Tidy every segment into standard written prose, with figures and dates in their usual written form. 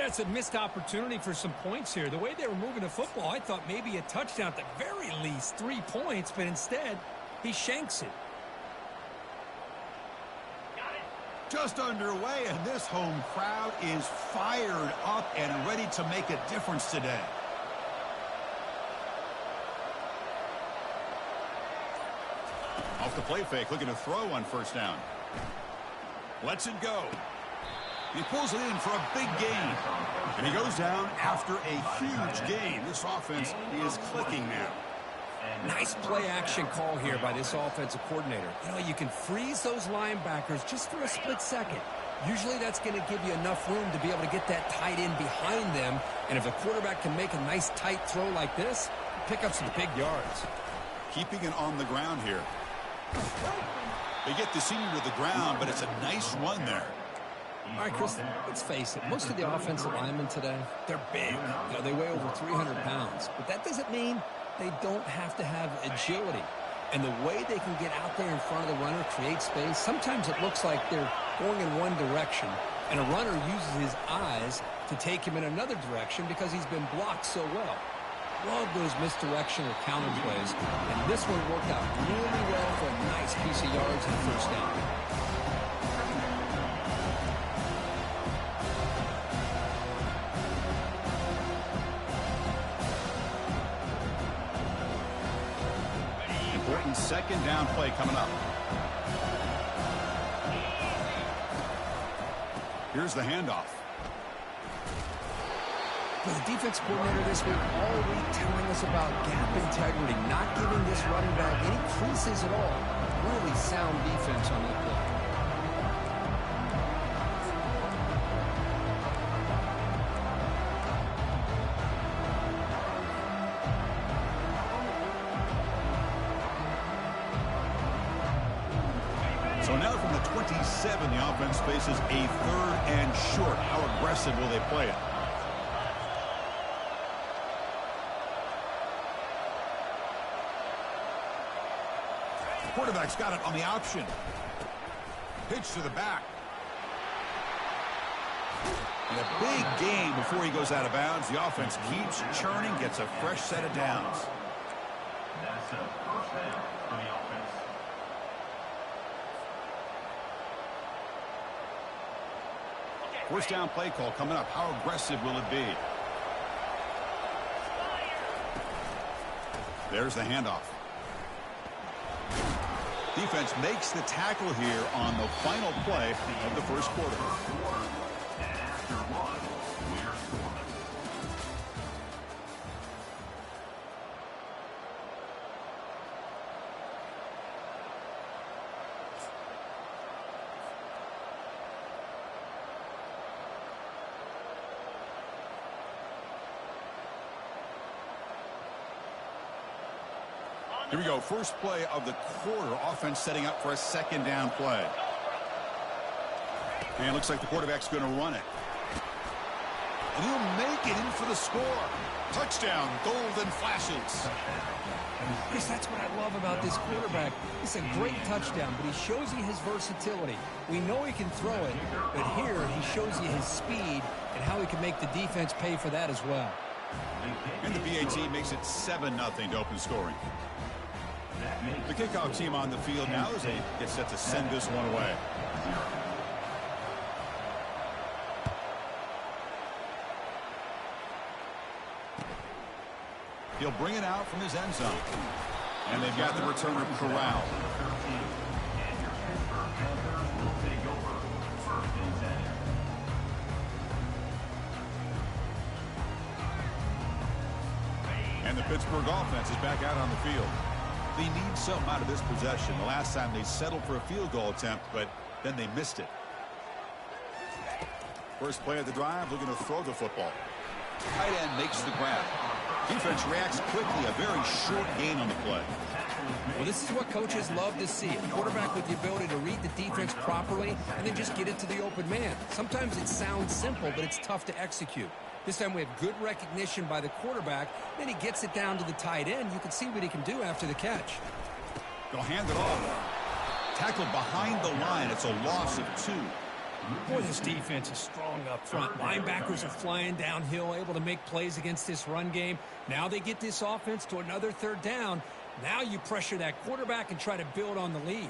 That's a missed opportunity for some points here. The way they were moving the football, I thought maybe a touchdown at the very least, 3 points, but instead, he shanks it. Just underway, and this home crowd is fired up and ready to make a difference today. Off the play fake, looking to throw on first down. Lets it go. He pulls it in for a big gain. And he goes down after a huge gain. This offense is clicking now. Nice play-action call here by this offensive coordinator. You know, you can freeze those linebackers just for a split second. Usually that's going to give you enough room to be able to get that tight end behind them. And if the quarterback can make a nice tight throw like this, pick up some big yards. Keeping it on the ground here. They get the senior to the ground, but it's a nice run there. All right, Chris, let's face it. Most of the offensive linemen today, they're big. You know, they weigh over 300 pounds. But that doesn't mean they don't have to have agility. And the way they can get out there in front of the runner, create space, sometimes it looks like they're going in one direction, and a runner uses his eyes to take him in another direction because he's been blocked so well. Love those misdirection or counter plays, and this one worked out really well for a nice piece of yards and first down. Important second down play coming up. Here's the handoff. The defense coordinator this week all week telling us about gap integrity, not giving this running back any creases at all. Really sound defense on that play. So now from the 27, the offense faces a 3rd and short. How aggressive will they play it? Quarterback's got it on the option. Pitch to the back. And a big gain before he goes out of bounds. The offense keeps churning, gets a fresh set of downs. That's a first down for the offense. First down play call coming up. How aggressive will it be? There's the handoff. Defense makes the tackle here on the final play of the first quarter. And after one, we're scoring. Here we go. First play of the quarter. Offense setting up for a second down play. And looks like the quarterback's going to run it. And he'll make it in for the score. Touchdown, Golden Flashes. Chris, that's what I love about this quarterback. It's a great touchdown, but he shows you his versatility. We know he can throw it, but here he shows you his speed and how he can make the defense pay for that as well. And the BAT makes it 7-0 to open scoring. The kickoff team on the field now as they get set to send this one away. He'll bring it out from his end zone. And they've got the returner corralled. And the Pittsburgh offense is back out on the field. They need something out of this possession. The last time they settled for a field goal attempt, but then they missed it. First play of the drive, looking to throw the football. Tight end makes the grab. Defense reacts quickly, a very short gain on the play. Well, this is what coaches love to see. A quarterback with the ability to read the defense properly and then just get it to the open man. Sometimes it sounds simple, but it's tough to execute. This time we have good recognition by the quarterback. Then he gets it down to the tight end. You can see what he can do after the catch. They'll hand it off. Tackled behind the line. It's a loss of 2. Boy, this defense is strong up front. Linebackers are flying downhill, able to make plays against this run game. Now they get this offense to another third down. Now you pressure that quarterback and try to build on the lead.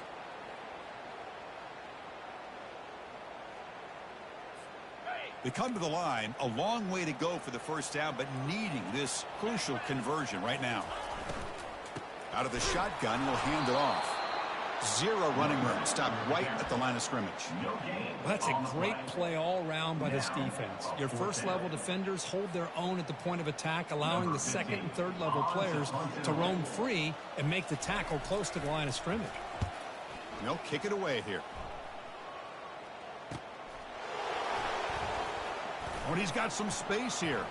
They come to the line, a long way to go for the first down, but needing this crucial conversion right now. Out of the shotgun, he'll hand it off. Zero running room. Stopped right at the line of scrimmage. Well, that's a great play all around by this defense. Your first-level defenders hold their own at the point of attack, allowing the second and third-level players to roam free and make the tackle close to the line of scrimmage. They'll kick it away here. Oh, and he's got some space here.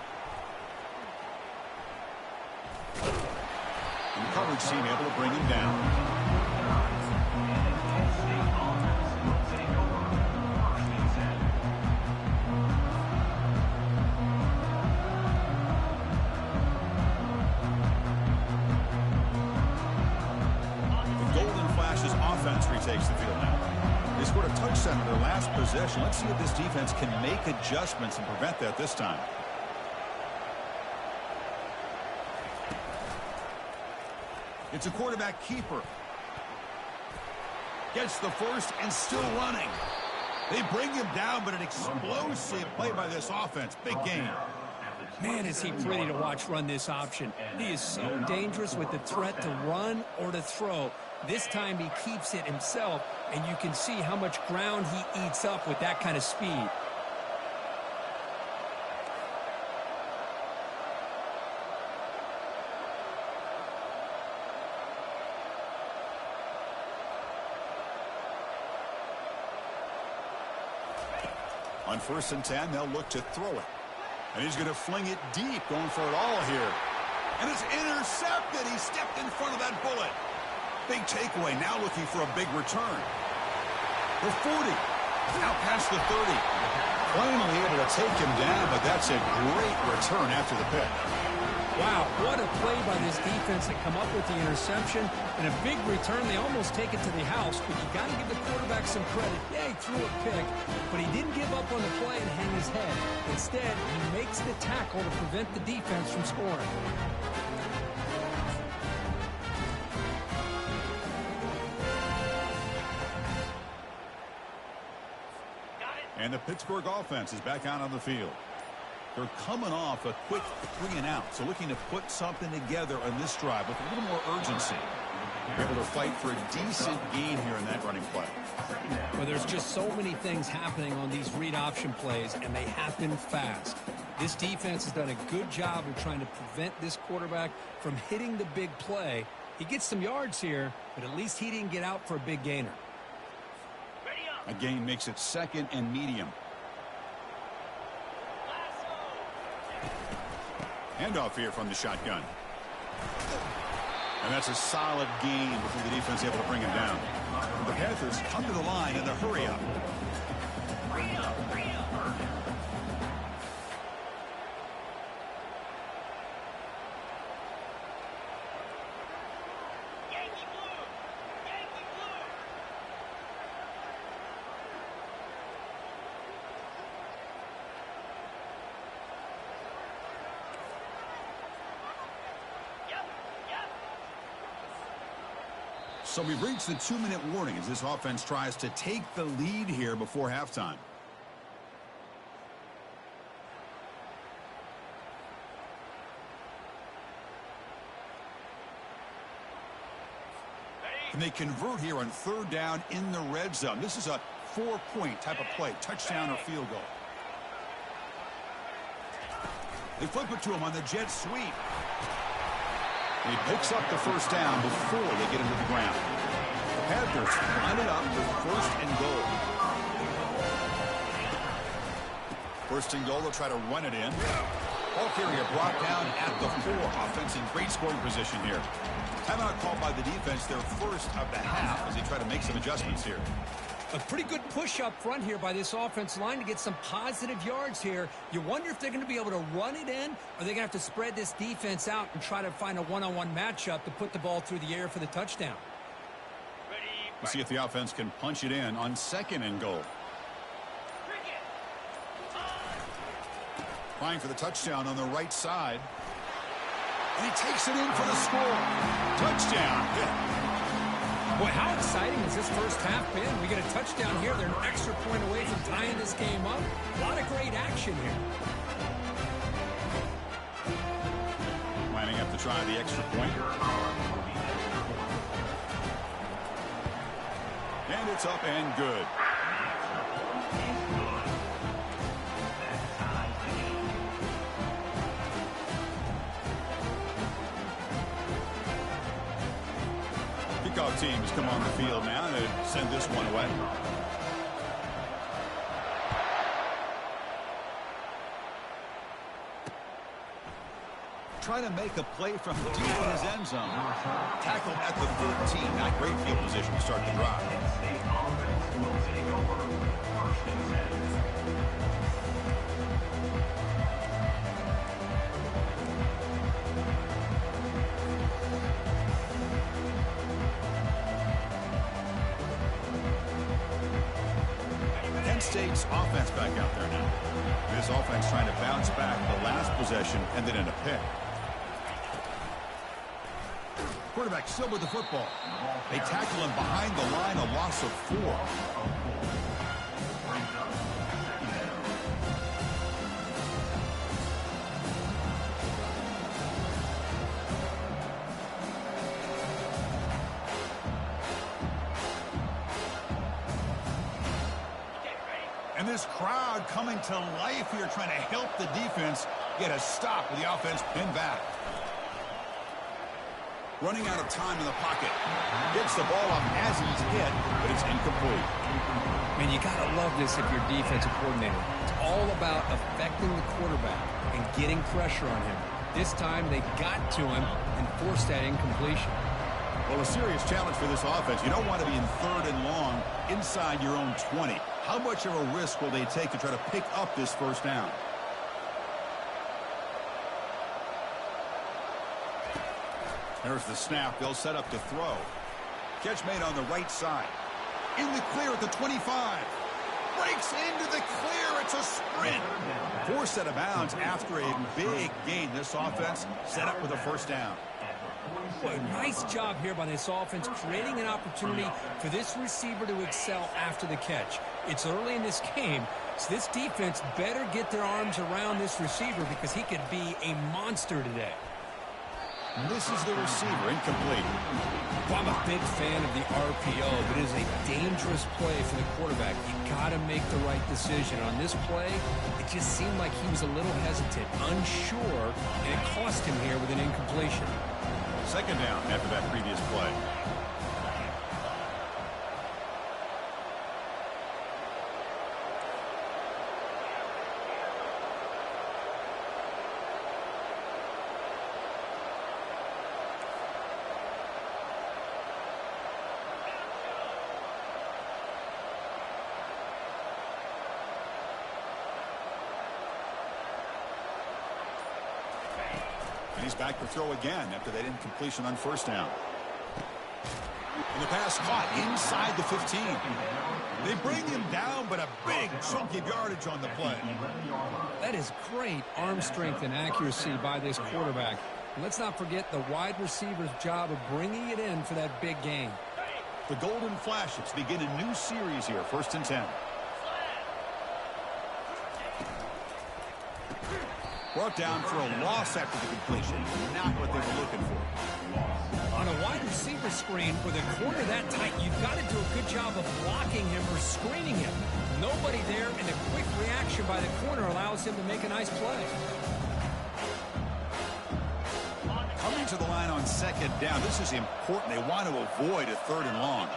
And the coverage team able to bring him down. Takes the field now. They scored a touchdown in their last possession. Let's see if this defense can make adjustments and prevent that this time. It's a quarterback keeper. Gets the first and still running. They bring him down, but an explosive play by this offense. Big gain. Man, is he pretty to watch run this option. He is so dangerous with the threat to run or to throw. This time he keeps it himself, and you can see how much ground he eats up with that kind of speed. On 1st and 10, they'll look to throw it. And he's going to fling it deep, going for it all here. And it's intercepted. He stepped in front of that bullet. Big takeaway, now looking for a big return. The 40, now past the 30. Finally able to take him down, but that's a great return after the pick. Wow, what a play by this defense to come up with the interception. And a big return, they almost take it to the house, but you got to give the quarterback some credit. Yeah, he threw a pick, but he didn't give up on the play and hang his head. Instead, he makes the tackle to prevent the defense from scoring. And the Pittsburgh offense is back out on the field. They're coming off a quick 3-and-out, so looking to put something together on this drive with a little more urgency. They're able to fight for a decent gain here in that running play. Well, there's just so many things happening on these read option plays, and they happen fast. This defense has done a good job of trying to prevent this quarterback from hitting the big play. He gets some yards here, but at least he didn't get out for a big gainer. A gain makes it 2nd and medium. Handoff here from the shotgun. And that's a solid gain before the defense able to bring him down. The Panthers come to the line in a hurry up. So we've reached the 2-minute warning as this offense tries to take the lead here before halftime. And they convert here on 3rd down in the red zone. This is a 4-point type of play, touchdown or field goal. They flip it to him on the jet sweep. He picks up the first down before they get into the ground. The Panthers line it up with 1st and goal. 1st and goal, they'll try to run it in. Ball carrier brought down at the 4. Offense in great scoring position here. Timeout called by the defense, their first of the half as they try to make some adjustments here. A pretty good push up front here by this offense line to get some positive yards here. You wonder if they're going to be able to run it in, or they're going to have to spread this defense out and try to find a one-on-one matchup to put the ball through the air for the touchdown. We'll see if the offense can punch it in on 2nd and goal. Trying for the touchdown on the right side. And he takes it in for the score. Touchdown. Boy, how exciting has this first half been? We get a touchdown here. They're an extra point away from tying this game up. A lot of great action here. Lining up to try the extra point. And it's up and good. Kickoff teams come on the field now to send this one away. Trying to make a play from deep in his end zone. Tackled at the 13. Not great field position to start the drive. Penn State's offense back out there now. This offense trying to bounce back the last possession and then in a pick. Quarterback still with the football. They tackle him behind the line, a loss of 4. And this crowd coming to life here, trying to help the defense get a stop with the offense pinned back. Running out of time in the pocket. Gets the ball up as he's hit, but it's incomplete. Man, you got to love this if you're defensive coordinator. It's all about affecting the quarterback and getting pressure on him. This time they got to him and forced that incompletion. Well, a serious challenge for this offense. You don't want to be in 3rd and long inside your own 20. How much of a risk will they take to try to pick up this first down? There's the snap. They'll set up to throw. Catch made on the right side. In the clear at the 25. Breaks into the clear. It's a sprint. Forced out of bounds after a big gain. This offense set up with a first down. Boy, nice job here by this offense, creating an opportunity for this receiver to excel after the catch. It's early in this game, so this defense better get their arms around this receiver because he could be a monster today. This is the receiver, incomplete. Well, I'm a big fan of the RPO, but it is a dangerous play for the quarterback. You got to make the right decision. On this play, it just seemed like he was a little hesitant, unsure, and it cost him here with an incompletion. Second down after that previous play. And he's back to throw again after that incompletion on first down. And the pass caught inside the 15. They bring him down, but a big chunk of yardage on the play. That is great arm strength and accuracy by this quarterback. And let's not forget the wide receiver's job of bringing it in for that big gain. The Golden Flashes begin a new series here, 1st and 10. Brought down for a loss after the completion. Not what they were looking for. On a wide receiver screen with a corner that tight, you've got to do a good job of blocking him or screening him. Nobody there, and a quick reaction by the corner allows him to make a nice play. Coming to the line on 2nd down. This is important. They want to avoid a 3rd and long.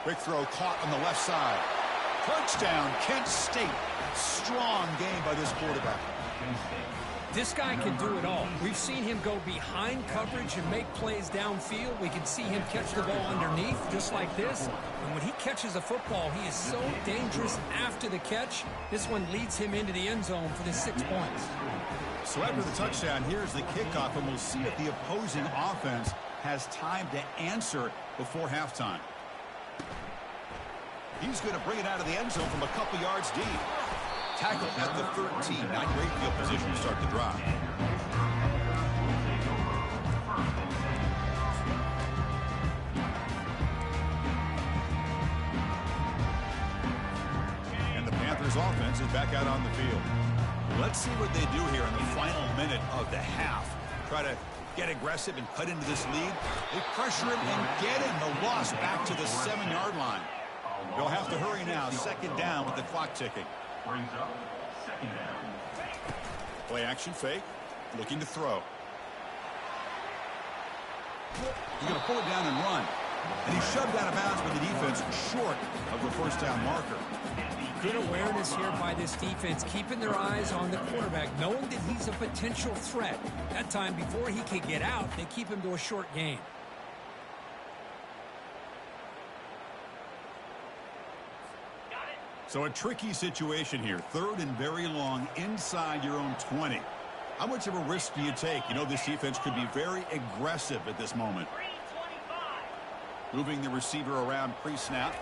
Quick throw caught on the left side. Touchdown, Kent State. Strong game by this quarterback. This guy can do it all. We've seen him go behind coverage and make plays downfield. We can see him catch the ball underneath just like this. And when he catches a football, he is so dangerous after the catch. This one leads him into the end zone for the 6 points. So after the touchdown, here's the kickoff, and we'll see if the opposing offense has time to answer before halftime. He's going to bring it out of the end zone from a couple yards deep. Tackle at the 13. Not great field position to start the drive. And the Panthers offense is back out on the field. Let's see what they do here in the final minute of the half. Try to get aggressive and cut into this lead. They pressure him and get him. The loss back to the 7-yard line. They'll have to hurry now. Second down with the clock ticking. Brings up second down. Play action fake. Looking to throw. He's going to pull it down and run. And he's shoved out of bounds with the defense short of the first down marker. Good awareness here by this defense, keeping their eyes on the quarterback, knowing that he's a potential threat. That time, before he can get out, they keep him to a short gain. So a tricky situation here. Third and very long inside your own 20. How much of a risk do you take? You know this defense could be very aggressive at this moment. Moving the receiver around pre-snap.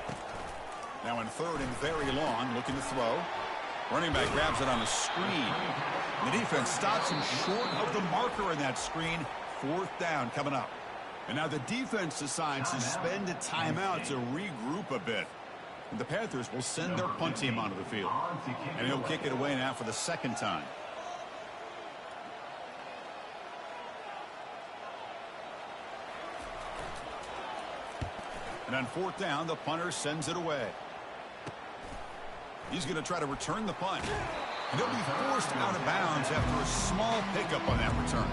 Now in third and very long, looking to throw. Running back grabs it on a screen. The defense stops him short of the marker in that screen. Fourth down coming up. And now the defense decides to spend a timeout to regroup a bit. And the Panthers will send their punt team onto the field. And he'll kick it away now for the second time. And on fourth down, the punter sends it away. He's going to try to return the punt. And he'll be forced out of bounds after a small pickup on that return.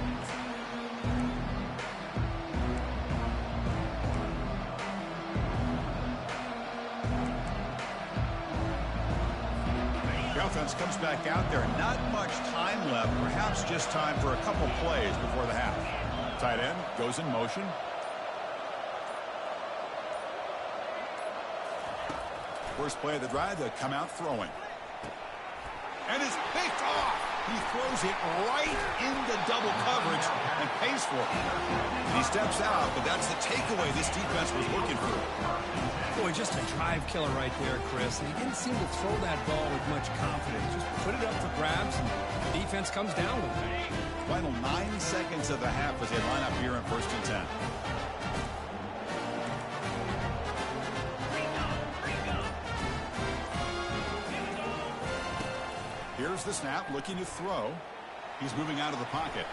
The offense comes back out there. Not much time left. Perhaps just time for a couple plays before the half. Tight end goes in motion. First play of the drive, they come out throwing. And it's picked off. He throws it right into double coverage and pays for it. He steps out, but that's the takeaway this defense was looking for. Boy, just a drive killer right there, Chris. And he didn't seem to throw that ball with much confidence. Just put it up for grabs, and the defense comes down with it. Final 9 seconds of the half as they line up here in first and 10. Here's the snap, looking to throw. He's moving out of the pocket.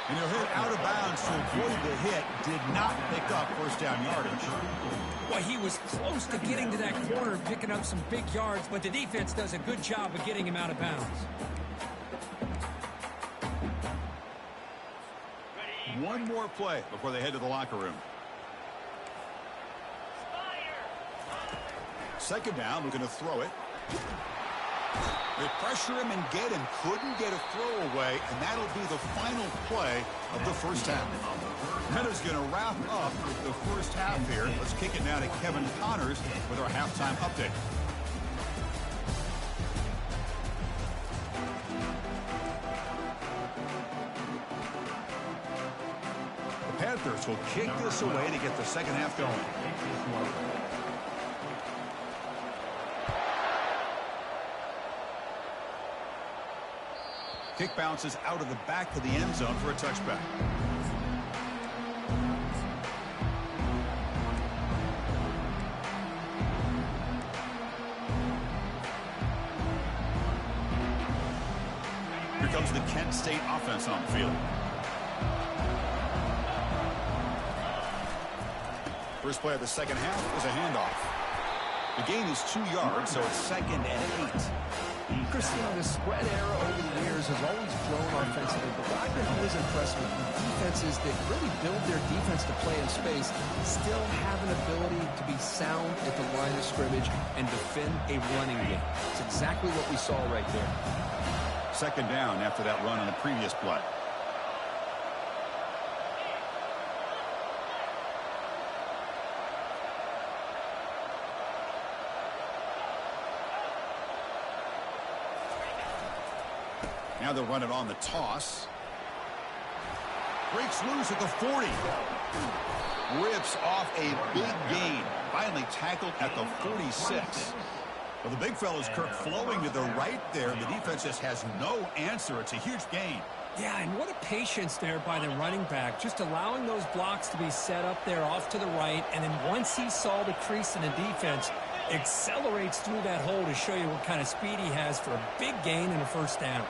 And he'll hit out of bounds to avoid the hit. Did not pick up first down yardage. Boy, he was close to getting to that corner and picking up some big yards, but the defense does a good job of getting him out of bounds. One more play before they head to the locker room. Second down, looking to throw it. They pressure him and get him. Couldn't get a throw away, and that'll be the final play of the first half. That is going to wrap up the first half here. Let's kick it now to Kevin Connors with our halftime update. The Panthers will kick this away to get the second half going. Kick bounces out of the back of the end zone for a touchback. Here comes the Kent State offense on the field. First play of the second half is a handoff. The gain is 2 yards, so it's 2nd and 8. Christian, the spread era over the years has always grown offensively, but what I've been always impressed with defenses that really build their defense to play in space still have an ability to be sound at the line of scrimmage and defend a running game. It's exactly what we saw right there. Second down after that run on the previous play. Now they'll run it on the toss. Breaks loose at the 40. Rips off a big gain. Finally tackled at the 46. Well, the big fella's Kirk flowing to the right there. The defense just has no answer. It's a huge gain. Yeah, and what a patience there by the running back, just allowing those blocks to be set up there off to the right, and then once he saw the crease in the defense, accelerates through that hole to show you what kind of speed he has for a big gain and a first down.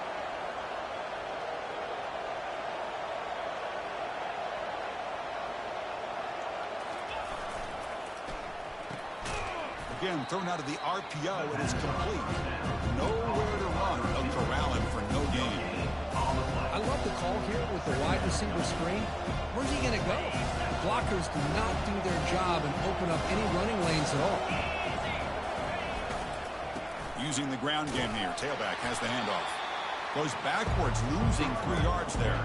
Again, thrown out of the RPO, and it's complete. Nowhere to run. They'll corral him for no gain. I love the call here with the wide receiver screen. Where's he going to go? Blockers do not do their job and open up any running lanes at all. Using the ground game here. Tailback has the handoff. Goes backwards, losing 3 yards there.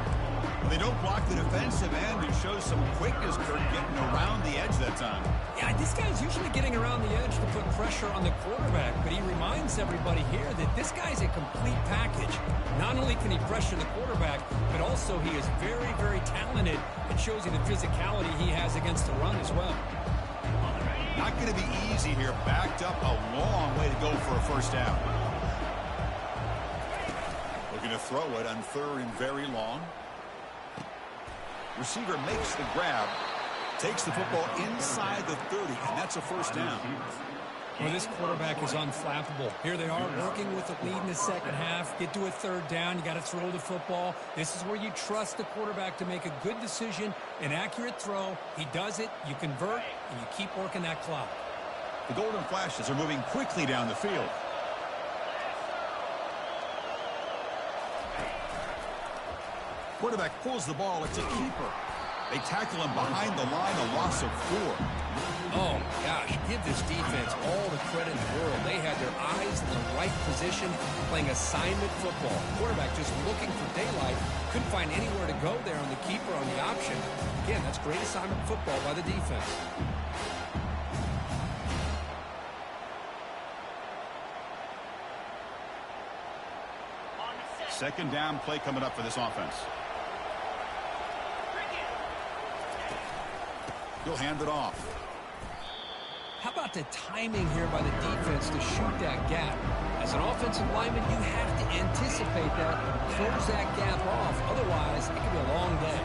Well, they don't block the defensive end and shows some quickness, Kirk, getting around the edge that time. Yeah, this guy's usually getting around the edge to put pressure on the quarterback, but he reminds everybody here that this guy's a complete package. Not only can he pressure the quarterback, but also he is very, very talented. It shows you the physicality he has against the run as well. Not going to be easy here. Backed up a long way to go for a first down. Looking to throw it on 3rd and very long. Receiver makes the grab. Takes the football inside the 30, and that's a first down. Well, this quarterback is unflappable. Here they are working with the lead in the second half. Get to a 3rd down. You got to throw the football. This is where you trust the quarterback to make a good decision, an accurate throw. He does it, you convert, and you keep working that clock. The Golden Flashes are moving quickly down the field. Quarterback pulls the ball. It's a keeper. They tackle him behind the line, a loss of 4. Oh, gosh, give this defense all the credit in the world. They had their eyes in the right position, playing assignment football. Quarterback just looking for daylight. Couldn't find anywhere to go there on the keeper on the option. Again, that's great assignment football by the defense. Second down play coming up for this offense. He'll hand it off. How about the timing here by the defense to shoot that gap? As an offensive lineman, you have to anticipate that, close that gap off. Otherwise, it could be a long day.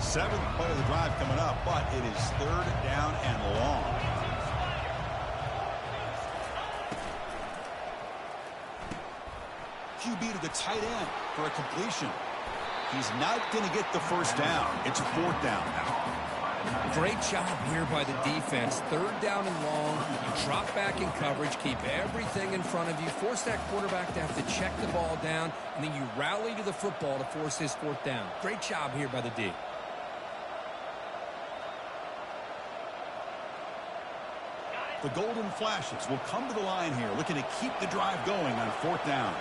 Seventh play of the drive coming up, but it is 3rd down and long. QB to the tight end for a completion. He's not going to get the first down. It's 4th down now. Great job here by the defense. 3rd down and long. You drop back in coverage, keep everything in front of you, force that quarterback to have to check the ball down, and then you rally to the football to force his 4th down. Great job here by the D. The Golden Flashes will come to the line here, looking to keep the drive going on 4th down.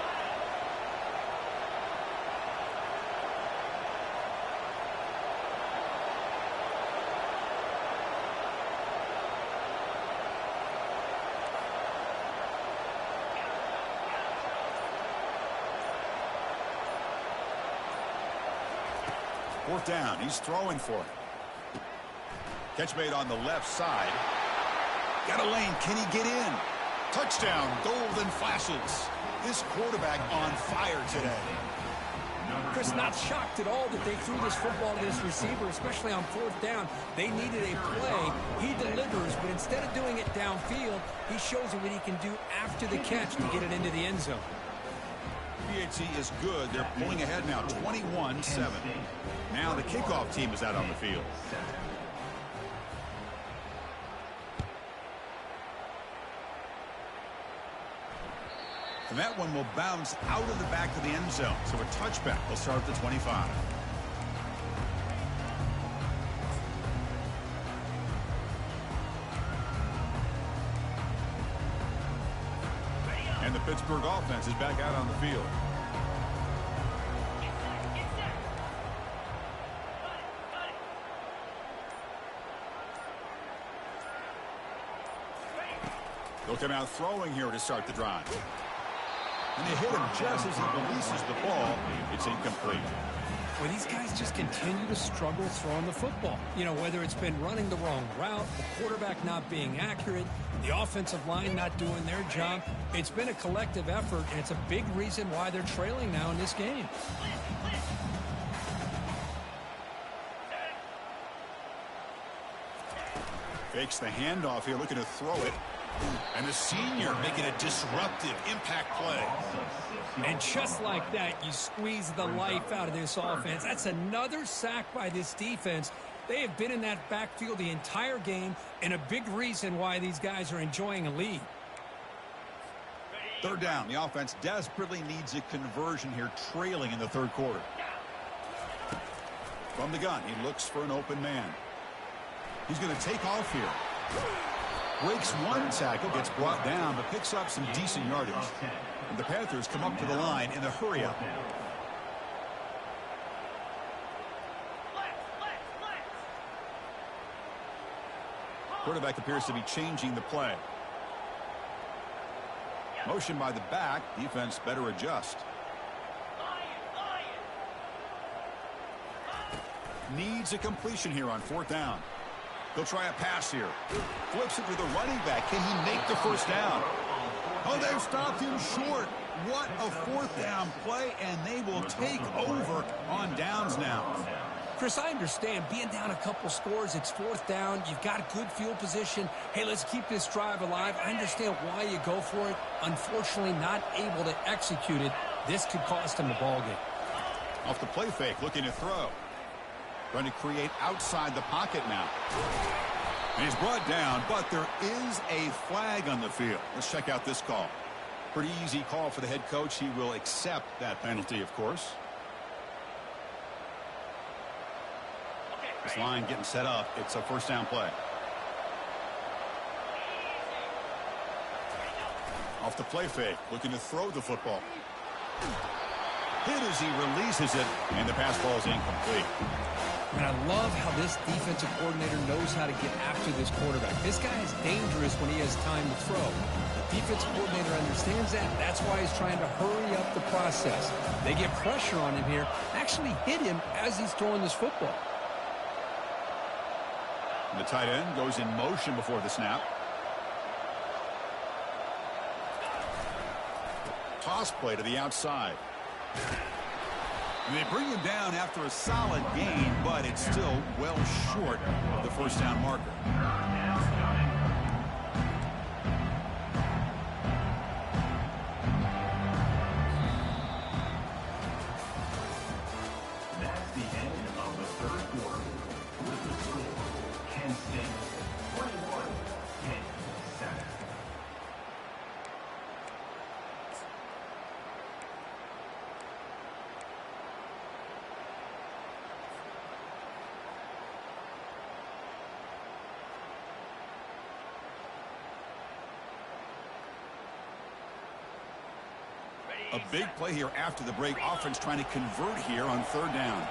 Fourth down, he's throwing for it. Catch made on the left side. Got a lane, can he get in? Touchdown, Golden Flashes. This quarterback on fire today. Chris, not shocked at all that they threw this football to this receiver, especially on 4th down. They needed a play. He delivers, but instead of doing it downfield, he shows you what he can do after the catch to get it into the end zone. PHC is good. They're pulling ahead now, 21-7. Now the kickoff team is out on the field. And that one will bounce out of the back of the end zone. So a touchback will start at the 25. And the Pittsburgh offense is back out on the field. They'll come out throwing here to start the drive. And they hit him just as he releases the ball. It's incomplete. Well, these guys just continue to struggle throwing the football. You know, whether it's been running the wrong route, the quarterback not being accurate, the offensive line not doing their job. It's been a collective effort, and it's a big reason why they're trailing now in this game. Fakes the handoff here, looking to throw it. And the senior making a disruptive impact play. And just like that, you squeeze the life out of this offense. That's another sack by this defense. They have been in that backfield the entire game, and a big reason why these guys are enjoying a lead. Third down. The offense desperately needs a conversion here, trailing in the third quarter. From the gun, he looks for an open man. He's going to take off here. Breaks one tackle, gets brought down, but picks up some decent yardage. And the Panthers come up to the line in the hurry-up. Quarterback appears to be changing the play. Motion by the back. Defense better adjust. Needs a completion here on fourth down. He'll try a pass here. Flips it to the running back. Can he make the first down? Oh, they've stopped him short. What a fourth down play, and they will take over on downs now. Chris, I understand being down a couple scores, it's fourth down, you've got a good field position. Hey, let's keep this drive alive. I understand why you go for it. Unfortunately, not able to execute it. This could cost him the ball game. Off the play fake, looking to throw. Trying to create outside the pocket now. And he's brought down, but there is a flag on the field. Let's check out this call. Pretty easy call for the head coach. He will accept that penalty, of course. This line getting set up. It's a first down play. Off the play fake, looking to throw the football. Hit as he releases it, and the pass ball is incomplete. And I love how this defensive coordinator knows how to get after this quarterback. This guy is dangerous when he has time to throw. The defensive coordinator understands that. That's why he's trying to hurry up the process. They get pressure on him here, actually hit him as he's throwing this football. And the tight end goes in motion before the snap. Toss play to the outside. And they bring him down after a solid gain, but it's still well short of the first down marker. That's the end of the third quarter. With the score, Kent State 21, Kent 7. A big play here after the break. Offense trying to convert here on third down.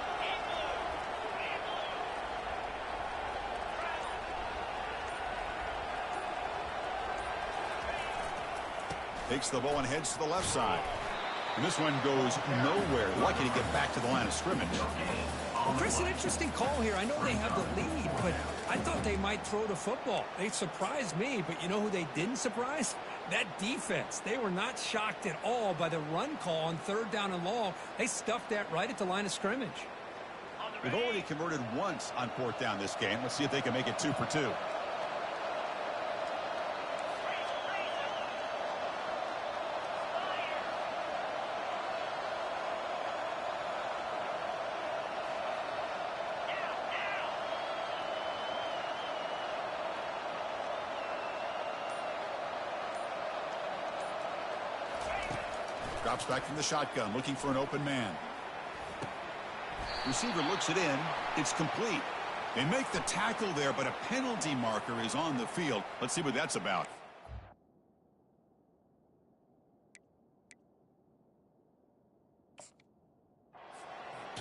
Takes the ball and heads to the left side. And this one goes nowhere. Lucky to get back to the line of scrimmage. Well, Chris, an interesting call here. I know they have the lead, but I thought they might throw the football. They surprised me, but you know who they didn't surprise? That defense. They were not shocked at all by the run call on third down and long. They stuffed that right at the line of scrimmage. They've already converted once on fourth down this game. Let's see if they can make it 2 for 2. Drops back from the shotgun, looking for an open man. Receiver looks it in. It's complete. They make the tackle there, but a penalty marker is on the field. Let's see what that's about.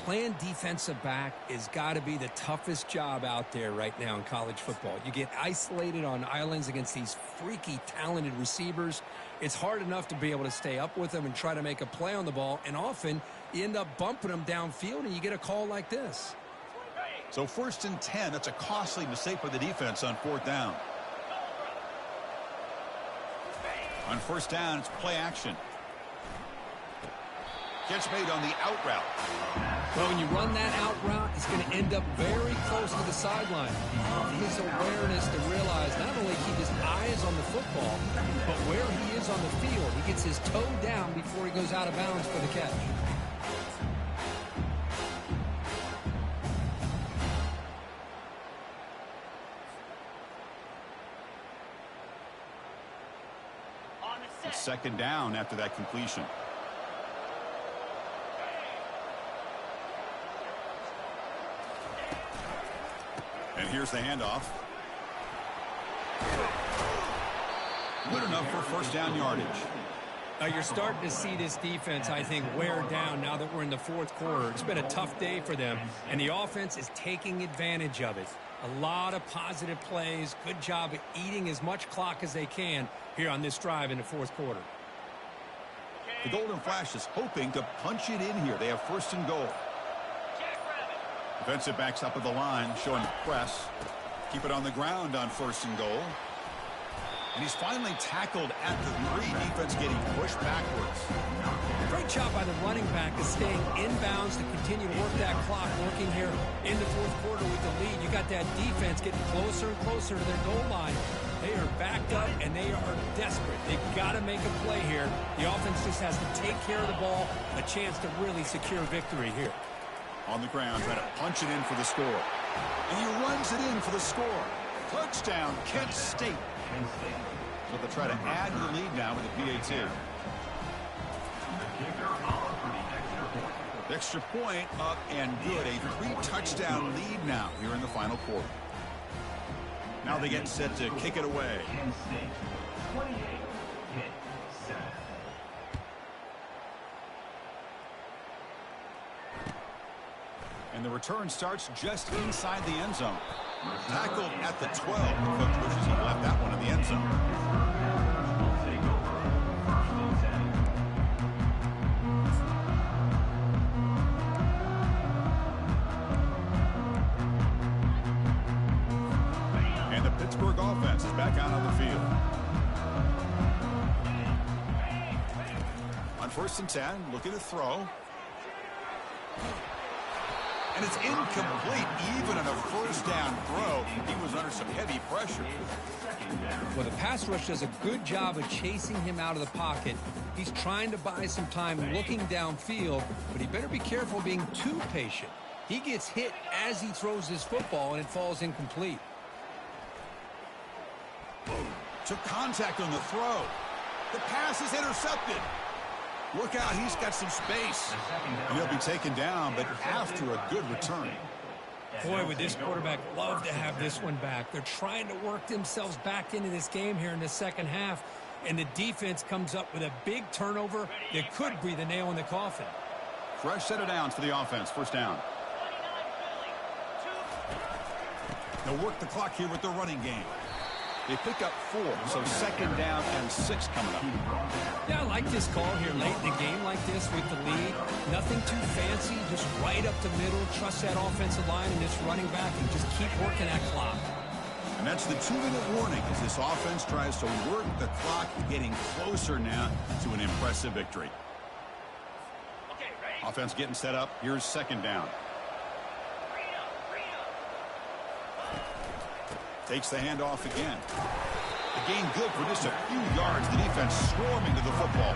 playing defensive back has got to be the toughest job out there right now in college football. You get isolated on islands against these freaky, talented receivers. It's hard enough to be able to stay up with them and try to make a play on the ball, and often you end up bumping them downfield and you get a call like this. So 1st and 10, that's a costly mistake for the defense on 4th down. On 1st down, it's play action. Catch made on the out route. Well, when you run that out route, it's going to end up very close to the sideline. His awareness to realize not only keep his eyes on the football, but where he is on the field. He gets his toe down before he goes out of bounds for the catch. It's 2nd down after that completion. And here's the handoff. Good enough for 1st down yardage. Now you're starting to see this defense, I think, wear down now that we're in the 4th quarter. It's been a tough day for them, and the offense is taking advantage of it. A lot of positive plays. Good job at eating as much clock as they can here on this drive in the 4th quarter. The Golden Flash is hoping to punch it in here. They have 1st and goal. Defensive backs up at the line, showing press. Keep it on the ground on 1st and goal. And he's finally tackled at the 3. Defense getting pushed backwards. Great job by the running back of staying inbounds to continue to work that clock, working here in the 4th quarter with the lead. You got that defense getting closer and closer to their goal line. They are backed up, and they are desperate. They've got to make a play here. The offense just has to take care of the ball, a chance to really secure victory here. On the ground, trying to punch it in for the score. And he runs it in for the score. Touchdown, Kent State. So they'll try to add to the lead now with the PAT. Extra point up and good. A 3-touchdown lead now here in the final quarter. Now they get set to kick it away. And the return starts just inside the end zone. Tackled at the 12. The coach wishes he left that one in the end zone. And the Pittsburgh offense is back out on the field. On 1st and 10, looking to throw. And it's incomplete, even on a 1st down throw. He was under some heavy pressure. Well, the pass rush does a good job of chasing him out of the pocket. He's trying to buy some time looking downfield, but he better be careful being too patient. He gets hit as he throws his football, and it falls incomplete. Took contact on the throw. The pass is intercepted. Look out, he's got some space. And he'll be taken down, but after a good return. Boy, would this quarterback love to have this one back. They're trying to work themselves back into this game here in the 2nd half, and the defense comes up with a big turnover that could breathe a nail in the coffin. Fresh set of downs for the offense, 1st down. They'll work the clock here with the running game. They pick up 4, so 2nd down and 6 coming up. Yeah, I like this call here late in the game like this with the lead. Nothing too fancy, just right up the middle. Trust that offensive line and this running back and just keep working that clock. And that's the 2-minute warning as this offense tries to work the clock, getting closer now to an impressive victory. Offense getting set up. Here's 2nd down. Takes the handoff again. The gain good for just a few yards. The defense swarming to the football.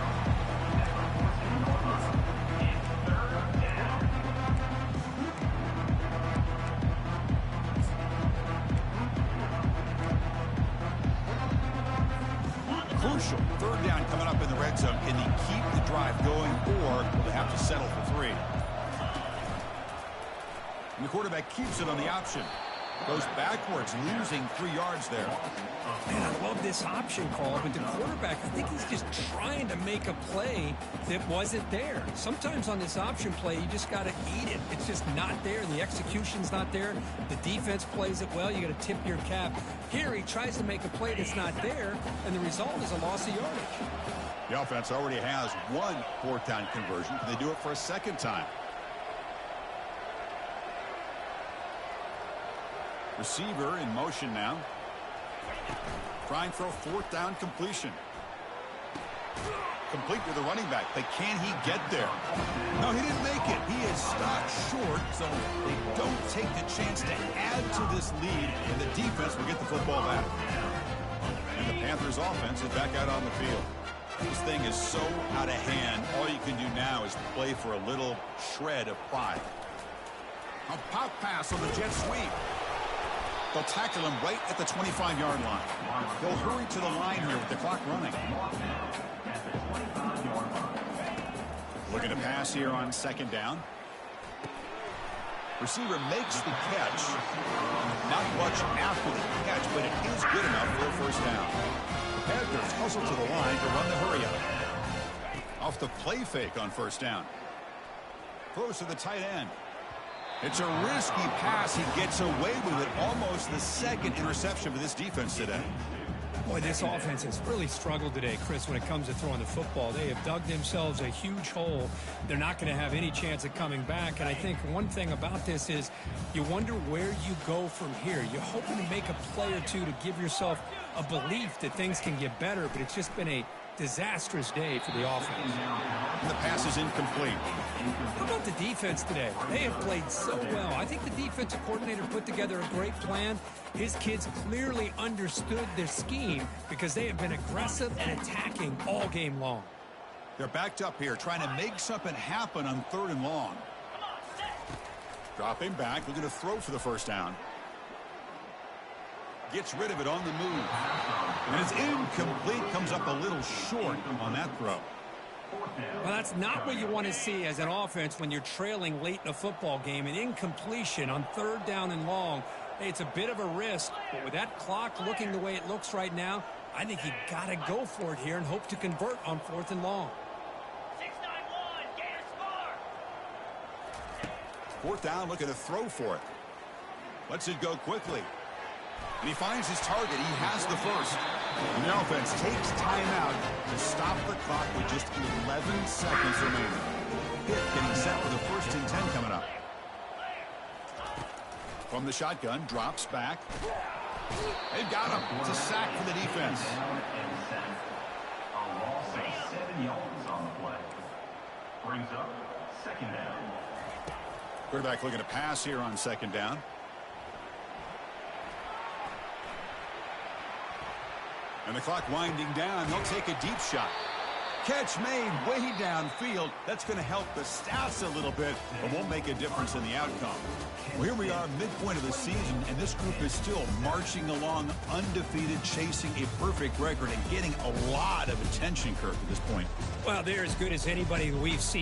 Crucial 3rd down coming up in the red zone. Can he keep the drive going, or will they have to settle for 3? And the quarterback keeps it on the option. Goes backwards, losing 3 yards there. Man, I love this option call, but the quarterback, I think he's just trying to make a play that wasn't there. Sometimes on this option play, you just got to eat it. It's just not there. The execution's not there. The defense plays it well. You got to tip your cap. Here, he tries to make a play that's not there, and the result is a loss of yardage. The offense already has 1 4th-down conversion. Can they do it for a second time? Receiver in motion now. Trying for a 4th-down completion. Complete to the running back, but can he get there? No, he didn't make it. He is stopped short, so they don't take the chance to add to this lead, and the defense will get the football back. And the Panthers offense is back out on the field. This thing is so out of hand. All you can do now is play for a little shred of pride. A pop pass on the jet sweep. They'll tackle him right at the 25-yard line. They'll hurry to the line here with the clock running. Looking to pass here on 2nd down. Receiver makes the catch. Not much after the catch, but it is good enough for a 1st down. The Panthers hustle to the line to run the hurry up. Off the play fake on 1st down. Throws to the tight end. It's a risky pass. He gets away with it. Almost the 2nd interception for this defense today. Boy, this offense has really struggled today, Chris, when it comes to throwing the football. They have dug themselves a huge hole. They're not going to have any chance of coming back. And I think one thing about this is you wonder where you go from here. You're hoping to make a play or two to give yourself a belief that things can get better, but it's just been a disastrous day for the offense. And the pass is incomplete. How about the defense today? They have played so well. I think the defensive coordinator put together a great plan. His kids clearly understood their scheme because they have been aggressive and attacking all game long. They're backed up here, trying to make something happen on 3rd and long. Dropping back, looking to throw for the 1st down. Gets rid of it on the move. And it's incomplete. Comes up a little short on that throw. Well, that's not what you want to see as an offense when you're trailing late in a football game. An incompletion on 3rd down and long. Hey, it's a bit of a risk, but with that clock looking the way it looks right now, I think you got to go for it here and hope to convert on 4th and long. 4th down, looking to throw for it. Lets it go quickly. And he finds his target. He has the 1st. And the offense takes timeout to stop the clock with just 11 seconds remaining. Pitt getting set for the 1st and 10 coming up. From the shotgun, drops back. They've got him. It's a sack for the defense. A loss of 7 yards on the play. Brings up 2nd down. Quarterback looking to pass here on 2nd down. And the clock winding down. They'll take a deep shot. Catch made way downfield. That's going to help the stats a little bit, but won't make a difference in the outcome. Well, here we are, midpoint of the season, and this group is still marching along undefeated, chasing a perfect record and getting a lot of attention, Kirk, at this point. Well, they're as good as anybody we've seen.